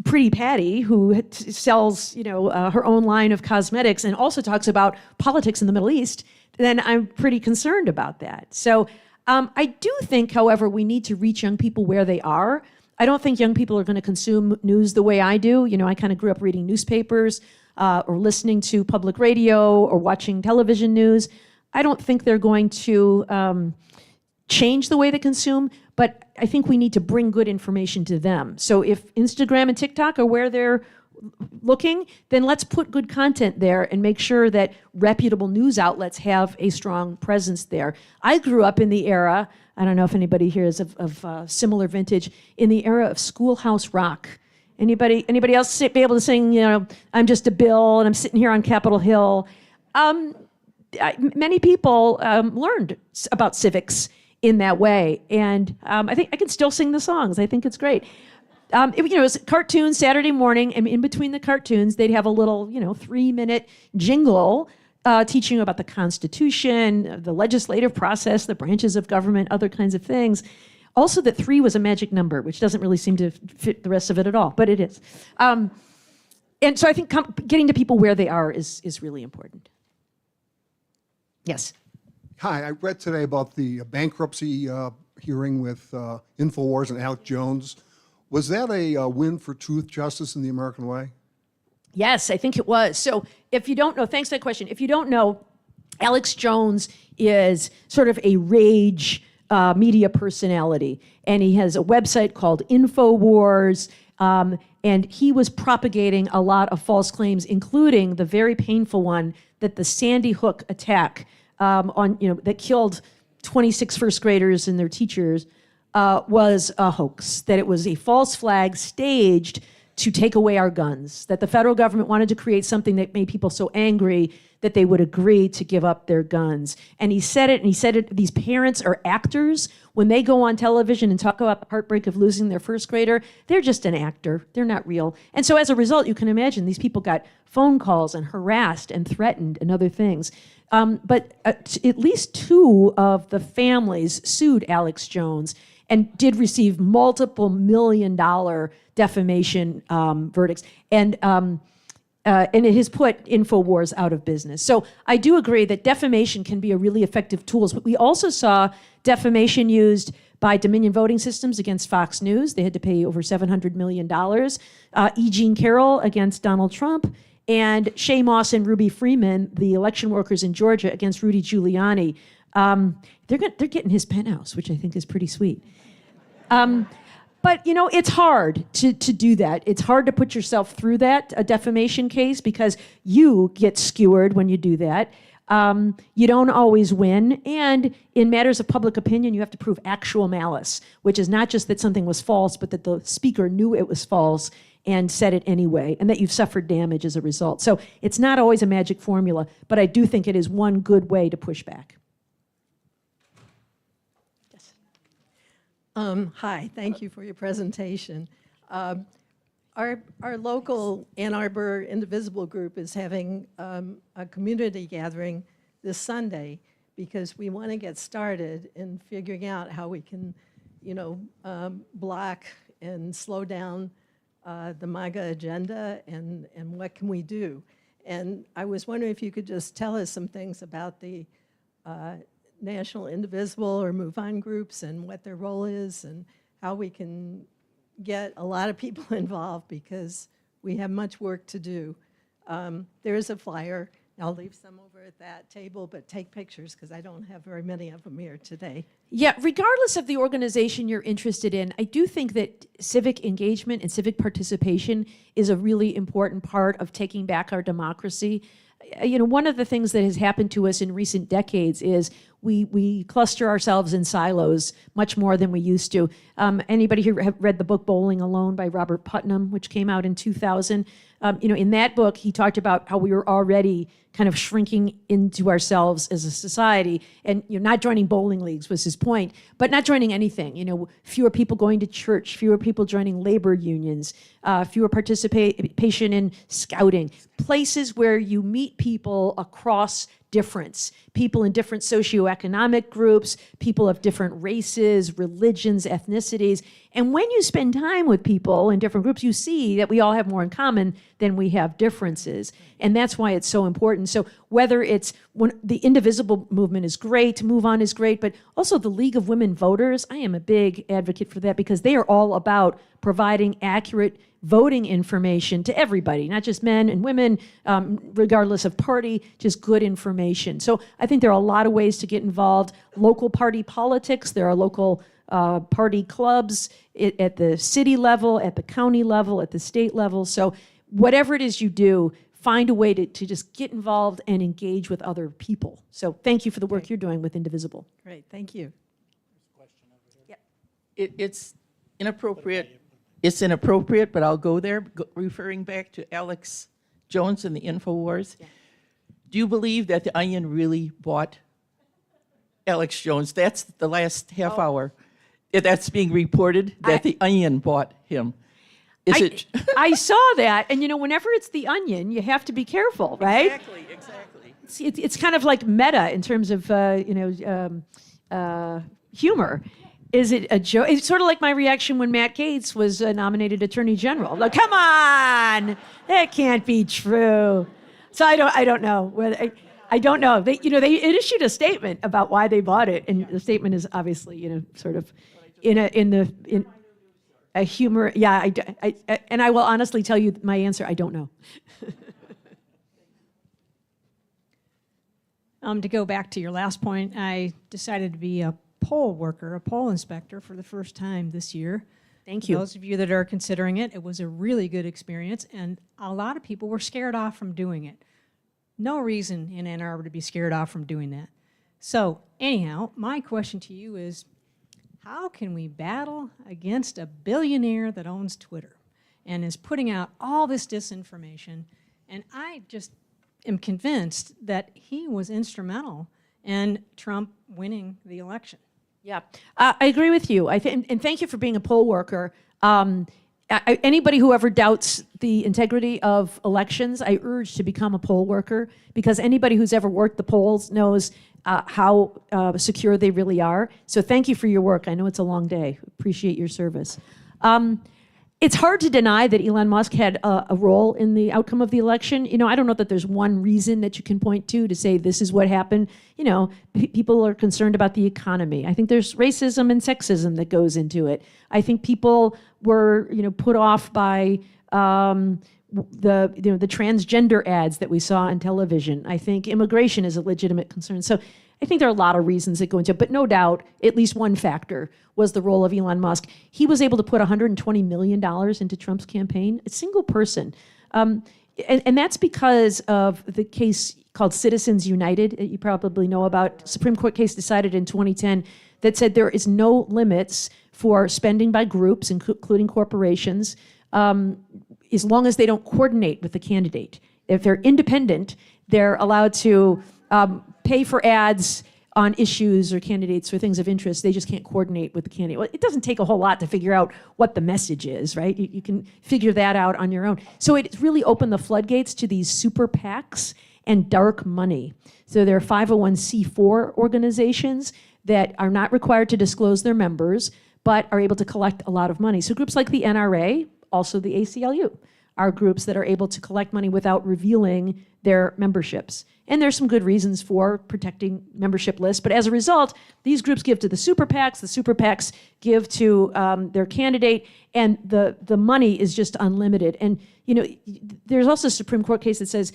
Pretty Patty, who sells, her own line of cosmetics and also talks about politics in the Middle East, then I'm pretty concerned about that. So I do think, however, we need to reach young people where they are. I don't think young people are going to consume news the way I do. I kind of grew up reading newspapers or listening to public radio or watching television news. I don't think they're going to change the way they consume, but I think we need to bring good information to them. So if Instagram and TikTok are where they're looking, then let's put good content there and make sure that reputable news outlets have a strong presence there. I grew up in the era, I don't know if anybody here is of similar vintage, in the era of Schoolhouse Rock. Anybody else be able to sing, I'm just a bill and I'm sitting here on Capitol Hill? Many people learned about civics in that way. And I think I can still sing the songs. I think it's great. It was cartoons Saturday morning, and in between the cartoons, they'd have a little, 3-minute jingle teaching about the Constitution, the legislative process, the branches of government, other kinds of things. Also that 3 was a magic number, which doesn't really seem to fit the rest of it at all, but it is. And so I think getting to people where they are is really important. Yes. Hi, I read today about the bankruptcy hearing with InfoWars and Alex Jones. Was that a win for truth, justice, and the American way? Yes, I think it was. So if you don't know, thanks for that question. If you don't know, Alex Jones is sort of a rage media personality, and he has a website called InfoWars, and he was propagating a lot of false claims, including the very painful one that the Sandy Hook attack that killed 26 first graders and their teachers was a hoax, that it was a false flag staged to take away our guns, that the federal government wanted to create something that made people so angry that they would agree to give up their guns. And he said it, these parents are actors. When they go on television and talk about the heartbreak of losing their first grader, they're just an actor. They're not real. And so as a result, you can imagine these people got phone calls and harassed and threatened and other things. But at least 2 of the families sued Alex Jones and did receive multiple $million defamation verdicts. And it has put InfoWars out of business. So I do agree that defamation can be a really effective tool. But we also saw defamation used by Dominion Voting Systems against Fox News. They had to pay over $700 million. E. Jean Carroll against Donald Trump. and Shay Moss and Ruby Freeman, the election workers in Georgia, against Rudy Giuliani. They're getting his penthouse, which I think is pretty sweet. But, you know, it's hard to do that. It's hard to put yourself through that, a defamation case, because you get skewered when you do that. You don't always win. And in matters of public opinion, you have to prove actual malice, which is not just that something was false, but that the speaker knew it was false and said it anyway, and that you've suffered damage as a result. So it's not always a magic formula, but I do think it is one good way to push back. Hi, thank you for your presentation. Our local Ann Arbor Indivisible group is having a community gathering this Sunday because we want to get started in figuring out how we can, you know, block and slow down the MAGA agenda and what can we do. And I was wondering if you could just tell us some things about the National Indivisible or Move On groups and what their role is and how we can get a lot of people involved because we have much work to do. There is a flyer. I'll leave some over at that table, but take pictures because I don't have very many of them here today. Yeah, regardless of the organization you're interested in, I do think that civic engagement and civic participation is a really important part of taking back our democracy. You know, one of the things that has happened to us in recent decades is we cluster ourselves in silos much more than we used to. Anybody here have read the book Bowling Alone by Robert Putnam, which came out in 2000? You know, in that book, he talked about how we were already kind of shrinking into ourselves as a society, and you know, not joining bowling leagues was his point, but not joining anything. You know, fewer people going to church, fewer people joining labor unions, fewer participation in scouting, places where you meet people across difference, people in different socioeconomic groups, people of different races, religions, ethnicities. And when you spend time with people in different groups, you see that we all have more in common than we have differences. And that's why it's so important. So whether it's when the Indivisible movement is great, Move On is great, but also the League of Women Voters, I am a big advocate for that because they are all about providing accurate voting information to everybody, not just men and women, regardless of party, just good information. So I think there are a lot of ways to get involved. Local party politics, there are local party clubs at the city level, at the county level, at the state level. So whatever it is you do, find a way to just get involved and engage with other people. So thank you for the work you're doing with Indivisible. Great, thank you. It's inappropriate. It's inappropriate, but I'll go there, referring back to Alex Jones and the InfoWars. Yeah. Do you believe that the Onion really bought Alex Jones? That's the last half hour. That's being reported, that the Onion bought him. I saw that, and you know, whenever it's the Onion, you have to be careful, right? Exactly. It's kind of like meta in terms of humor. Is it a joke? It's sort of like my reaction when Matt Gaetz was nominated Attorney General. Like, come on, that can't be true. So I don't know whether I don't know. They issued a statement about why they bought it, and the statement is obviously sort of in a humor. Yeah, and I will honestly tell you my answer. I don't know. To go back to your last point, I decided to be a poll worker, a poll inspector for the first time this year. Thank you. For those of you that are considering it, it was a really good experience, and a lot of people were scared off from doing it. No reason in Ann Arbor to be scared off from doing that. So anyhow, my question to you is, how can we battle against a billionaire that owns Twitter and is putting out all this disinformation? And I just am convinced that he was instrumental in Trump winning the election. Yeah, I agree with you. And thank you for being a poll worker. Anybody who ever doubts the integrity of elections, I urge to become a poll worker, because anybody who's ever worked the polls knows how secure they really are. So thank you for your work. I know it's a long day. Appreciate your service. It's hard to deny that Elon Musk had a role in the outcome of the election. You know, I don't know that there's one reason that you can point to say this is what happened. You know, people are concerned about the economy. I think there's racism and sexism that goes into it. I think people were, put off by the transgender ads that we saw on television. I think immigration is a legitimate concern. So I think there are a lot of reasons that go into it, but no doubt, at least one factor was the role of Elon Musk. He was able to put $120 million into Trump's campaign, a single person. And that's because of the case called Citizens United, that you probably know about. Supreme Court case decided in 2010 that said there is no limits for spending by groups, including corporations, as long as they don't coordinate with the candidate. If they're independent, they're allowed to pay for ads on issues or candidates or things of interest. They just can't coordinate with the candidate. Well, it doesn't take a whole lot to figure out what the message is, right? You can figure that out on your own. So it's really opened the floodgates to these super PACs and dark money. So there are 501c4 organizations that are not required to disclose their members, but are able to collect a lot of money. So groups like the NRA, also the ACLU, are groups that are able to collect money without revealing their memberships. And there's some good reasons for protecting membership lists, but as a result, these groups give to the super PACs give to their candidate, and the money is just unlimited. And there's also a Supreme Court case that says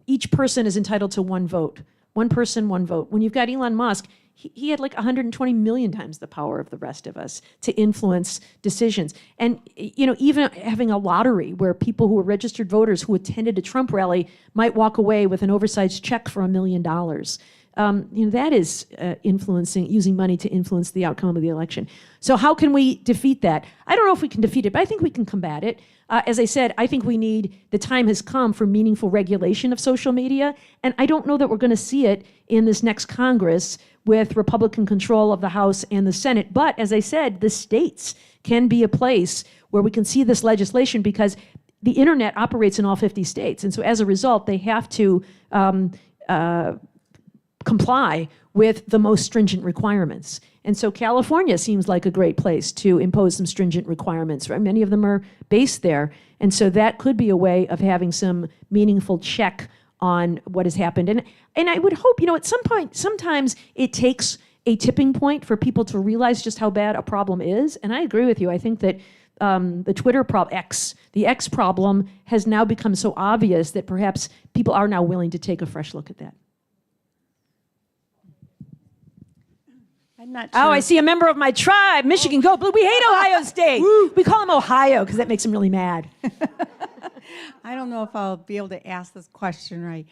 each person is entitled to one vote. One person, one vote. When you've got Elon Musk, he had like 120 million times the power of the rest of us to influence decisions. And even having a lottery where people who were registered voters who attended a Trump rally might walk away with an oversized check for $1 million. That is using money to influence the outcome of the election. So how can we defeat that? I don't know if we can defeat it, but I think we can combat it. As I said, I think the time has come for meaningful regulation of social media, and I don't know that we're going to see it in this next Congress with Republican control of the House and the Senate. But as I said, the states can be a place where we can see this legislation because the internet operates in all 50 states. And so as a result, they have to comply with the most stringent requirements. And so California seems like a great place to impose some stringent requirements, right? Many of them are based there. And so that could be a way of having some meaningful check on what has happened. And I would hope, at some point, sometimes it takes a tipping point for people to realize just how bad a problem is. And I agree with you. I think that the Twitter problem, the X problem has now become so obvious that perhaps people are now willing to take a fresh look at that. I'm not sure. Oh, I see a member of my tribe, Michigan, go blue. We hate Ohio State. We call him Ohio because that makes him really mad. I don't know if I'll be able to ask this question right.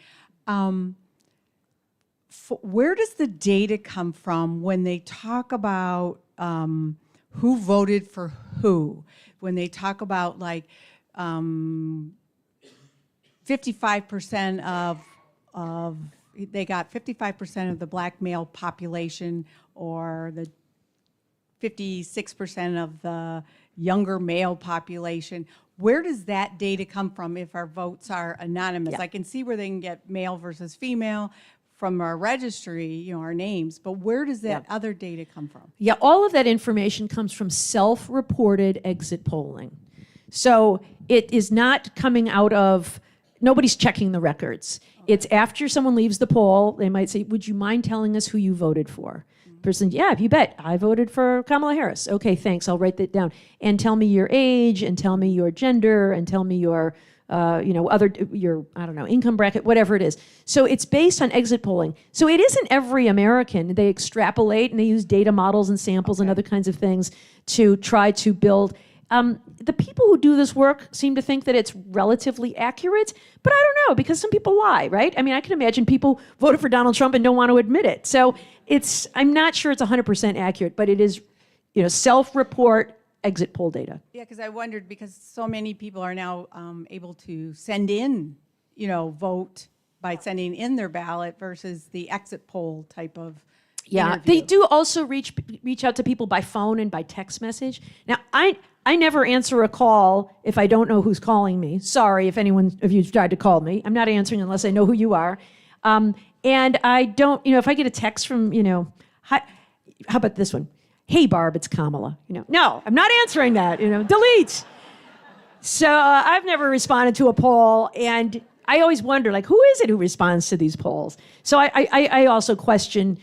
Where does the data come from when they talk about who voted for who? When they talk about 55% of they got 55% of the black male population, or the 56% of the younger male population. Where does that data come from if our votes are anonymous? Yeah. I can see where they can get male versus female from our registry, our names, but where does that other data come from? Yeah, all of that information comes from self-reported exit polling. So it is not coming out of, nobody's checking the records. It's after someone leaves the poll, they might say, would you mind telling us who you voted for? Person, yeah, you bet. I voted for Kamala Harris. Okay, thanks. I'll write that down. And tell me your age, and tell me your gender, and tell me your, income bracket, whatever it is. So it's based on exit polling. So it isn't every American. They extrapolate and they use data models and samples and other kinds of things to try to build. The people who do this work seem to think that it's relatively accurate, but I don't know, because some people lie, right? I mean, I can imagine people voted for Donald Trump and don't want to admit it. So I'm not sure it's 100% accurate, but it is, self-report exit poll data. Yeah, because I wondered, because so many people are now able to send in, vote by sending in their ballot versus the exit poll type of Yeah, interview. they do also reach out to people by phone and by text message. Now, I never answer a call if I don't know who's calling me. Sorry if anyone of you've tried to call me. I'm not answering unless I know who you are. And I don't, if I get a text from, hi, how about this one? Hey, Barb, it's Kamala. No, I'm not answering that. Delete. So I've never responded to a poll, and I always wonder, who is it who responds to these polls? So I also question,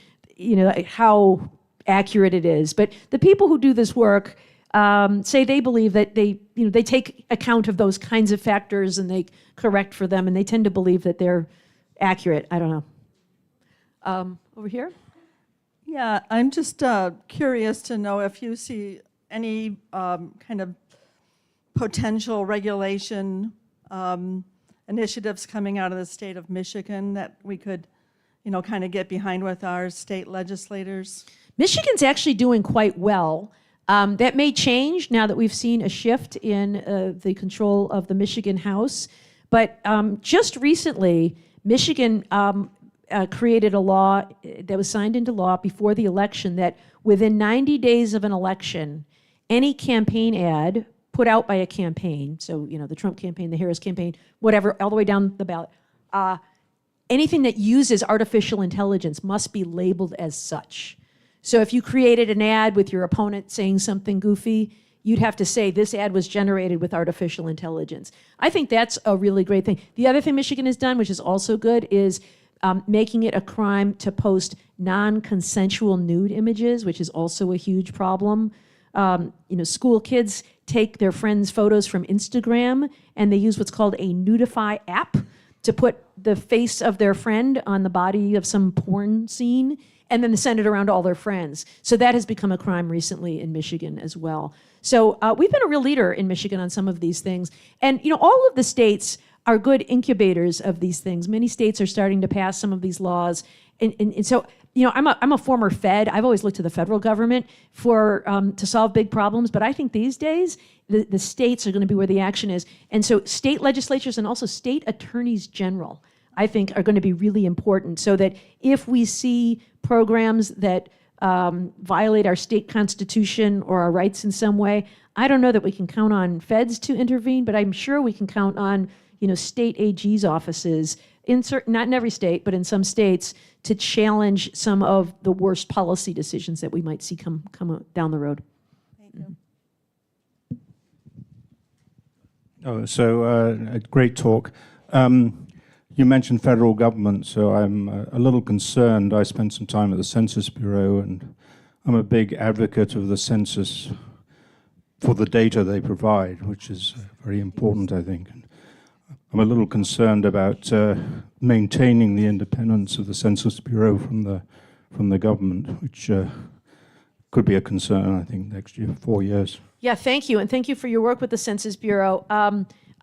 how accurate it is. But the people who do this work say they believe that they take account of those kinds of factors and they correct for them, and they tend to believe that they're accurate. I don't know. Over here? Yeah, I'm just curious to know if you see any kind of potential regulation initiatives coming out of the state of Michigan that we could, kind of get behind with our state legislators. Michigan's actually doing quite well. That may change now that we've seen a shift in the control of the Michigan House. But just recently, Michigan created a law that was signed into law before the election that within 90 days of an election, any campaign ad put out by a campaign, so the Trump campaign, the Harris campaign, whatever, all the way down the ballot, anything that uses artificial intelligence must be labeled as such. So if you created an ad with your opponent saying something goofy, you'd have to say this ad was generated with artificial intelligence. I think that's a really great thing. The other thing Michigan has done, which is also good, is making it a crime to post non-consensual nude images, which is also a huge problem. School kids take their friends' photos from Instagram and they use what's called a nudify app to put the face of their friend on the body of some porn scene and then send it around to all their friends. So that has become a crime recently in Michigan as well. So we've been a real leader in Michigan on some of these things. And all of the states are good incubators of these things. Many states are starting to pass some of these laws. And so, I'm a former Fed. I've always looked to the federal government to solve big problems. But I think these days, the states are going to be where the action is. And so state legislatures and also state attorneys general, I think, are going to be really important so that if we see programs that violate our state constitution or our rights in some way, I don't know that we can count on feds to intervene, but I'm sure we can count on state AG's offices, not in every state, but in some states, to challenge some of the worst policy decisions that we might see come down the road. Thank you. Oh, so a great talk. You mentioned federal government, so I'm a little concerned. I spent some time at the Census Bureau, and I'm a big advocate of the census for the data they provide, which is very important, I think. I'm a little concerned about maintaining the independence of the Census Bureau from the government, which could be a concern, I think, next year, 4 years. Yeah, thank you, and thank you for your work with the Census Bureau.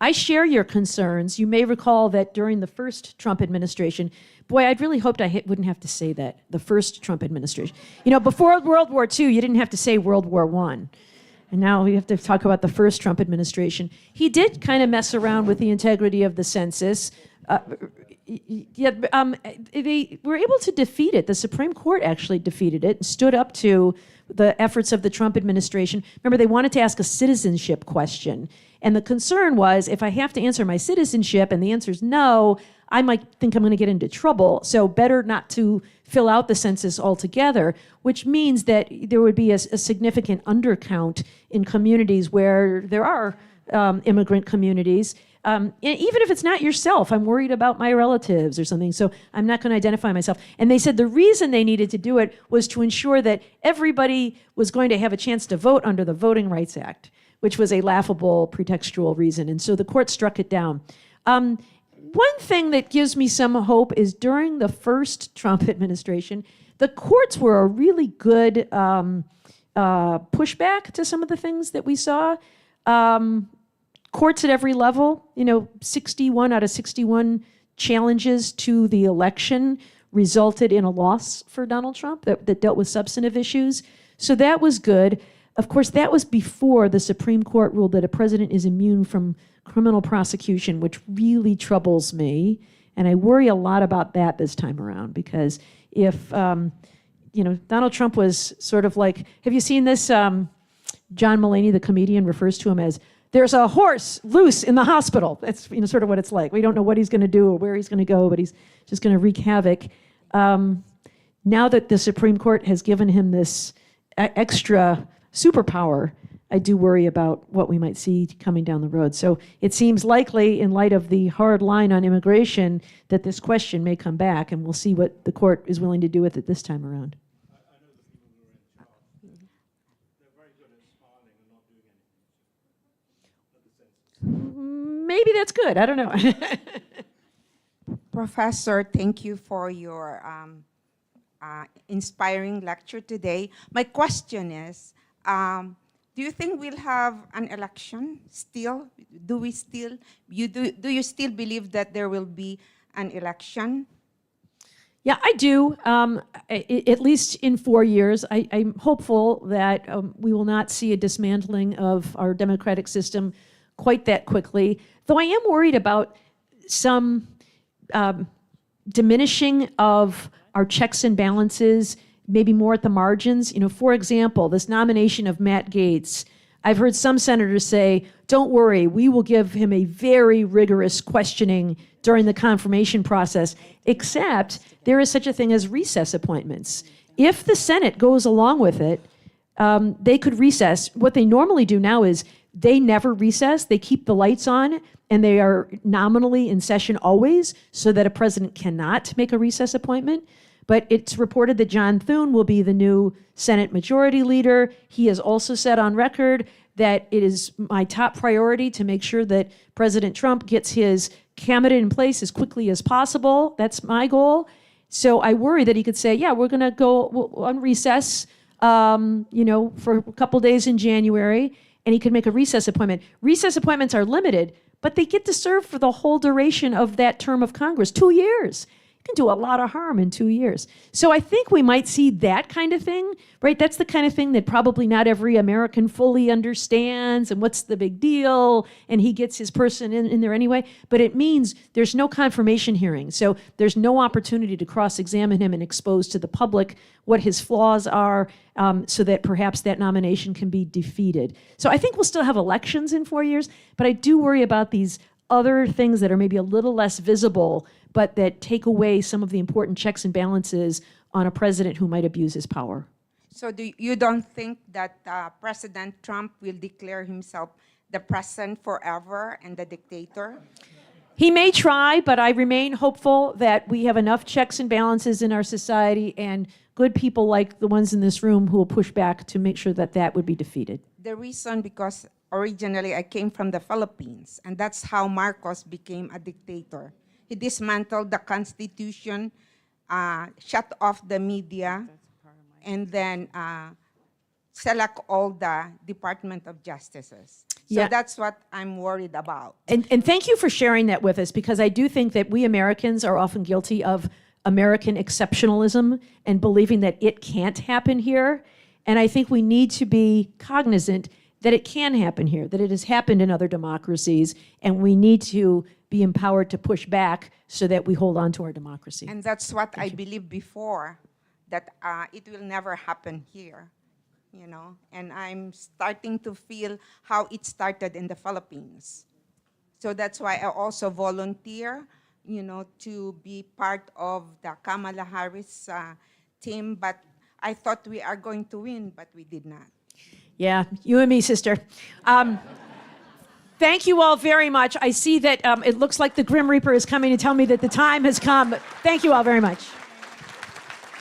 I share your concerns. You may recall that during the first Trump administration, boy, I'd really hoped I wouldn't have to say that, the first Trump administration. Before World War II, you didn't have to say World War I. And now we have to talk about the first Trump administration. He did kind of mess around with the integrity of the census. They were able to defeat it. The Supreme Court actually defeated it and stood up to the efforts of the Trump administration. Remember, they wanted to ask a citizenship question. And the concern was, if I have to answer my citizenship and the answer is no, I might think I'm going to get into trouble. So better not to fill out the census altogether, which means that there would be a significant undercount in communities where there are immigrant communities. And even if it's not yourself, I'm worried about my relatives or something, so I'm not going to identify myself. And they said the reason they needed to do it was to ensure that everybody was going to have a chance to vote under the Voting Rights Act, which was a laughable pretextual reason. And so the court struck it down. One thing that gives me some hope is during the first Trump administration, the courts were a really good pushback to some of the things that we saw. Courts at every level, 61 out of 61 challenges to the election resulted in a loss for Donald Trump that dealt with substantive issues. So that was good. Of course, that was before the Supreme Court ruled that a president is immune from criminal prosecution, which really troubles me. And I worry a lot about that this time around, because if, Donald Trump was sort of like, have you seen this? John Mulaney, the comedian, refers to him as, there's a horse loose in the hospital. That's sort of what it's like. We don't know what he's going to do or where he's going to go, but he's just going to wreak havoc. Now that the Supreme Court has given him this extra superpower, I do worry about what we might see coming down the road. So it seems likely, in light of the hard line on immigration, that this question may come back, and we'll see what the court is willing to do with it this time around. I know the people who are in charge. They're very good at smiling and not maybe that's good. I don't know. Professor, thank you for your inspiring lecture today. My question is, do you think we'll have an election still? Do you still believe that there will be an election? Yeah, I do. At least in 4 years, I'm hopeful that we will not see a dismantling of our democratic system quite that quickly. Though I am worried about some diminishing of our checks and balances, maybe more at the margins. You know, for example, this nomination of Matt Gaetz. I've heard some senators say, don't worry, we will give him a very rigorous questioning during the confirmation process, except there is such a thing as recess appointments. If the Senate goes along with it, they could recess. What they normally do now is they never recess, they keep the lights on, and they are nominally in session always, so that a president cannot make a recess appointment. But it's reported that John Thune will be the new Senate Majority Leader. He has also said on record that it is my top priority to make sure that President Trump gets his cabinet in place as quickly as possible. That's my goal. So I worry that he could say, yeah, we're going to go on recess, for a couple days in January, and he could make a recess appointment. Recess appointments are limited, but they get to serve for the whole duration of that term of Congress, 2 years. You can do a lot of harm in 2 years. So I think we might see that kind of thing, right? That's the kind of thing that probably not every American fully understands, and what's the big deal, and he gets his person in there anyway. But it means there's no confirmation hearing, so there's no opportunity to cross-examine him and expose to the public what his flaws are, so that perhaps that nomination can be defeated. So I think we'll still have elections in 4 years, but I do worry about these other things that are maybe a little less visible, but that take away some of the important checks and balances on a president who might abuse his power. So you don't think that President Trump will declare himself the president forever and the dictator? He may try, but I remain hopeful that we have enough checks and balances in our society and good people like the ones in this room who will push back to make sure that that would be defeated. The reason, because originally I came from the Philippines, and that's how Marcos became a dictator. He dismantled the Constitution, shut off the media, and then select all the Department of Justices. So that's what I'm worried about. And thank you for sharing that with us, because I do think that we Americans are often guilty of American exceptionalism and believing that it can't happen here. And I think we need to be cognizant that it can happen here, that it has happened in other democracies, and we need to be empowered to push back so that we hold on to our democracy. And that's what I believed before, that it will never happen here, and I'm starting to feel how it started in the Philippines. So that's why I also volunteer, to be part of the Kamala Harris team, but I thought we are going to win, but we did not. Yeah, you and me, sister. Thank you all very much. I see that it looks like the Grim Reaper is coming to tell me that the time has come. Thank you all very much.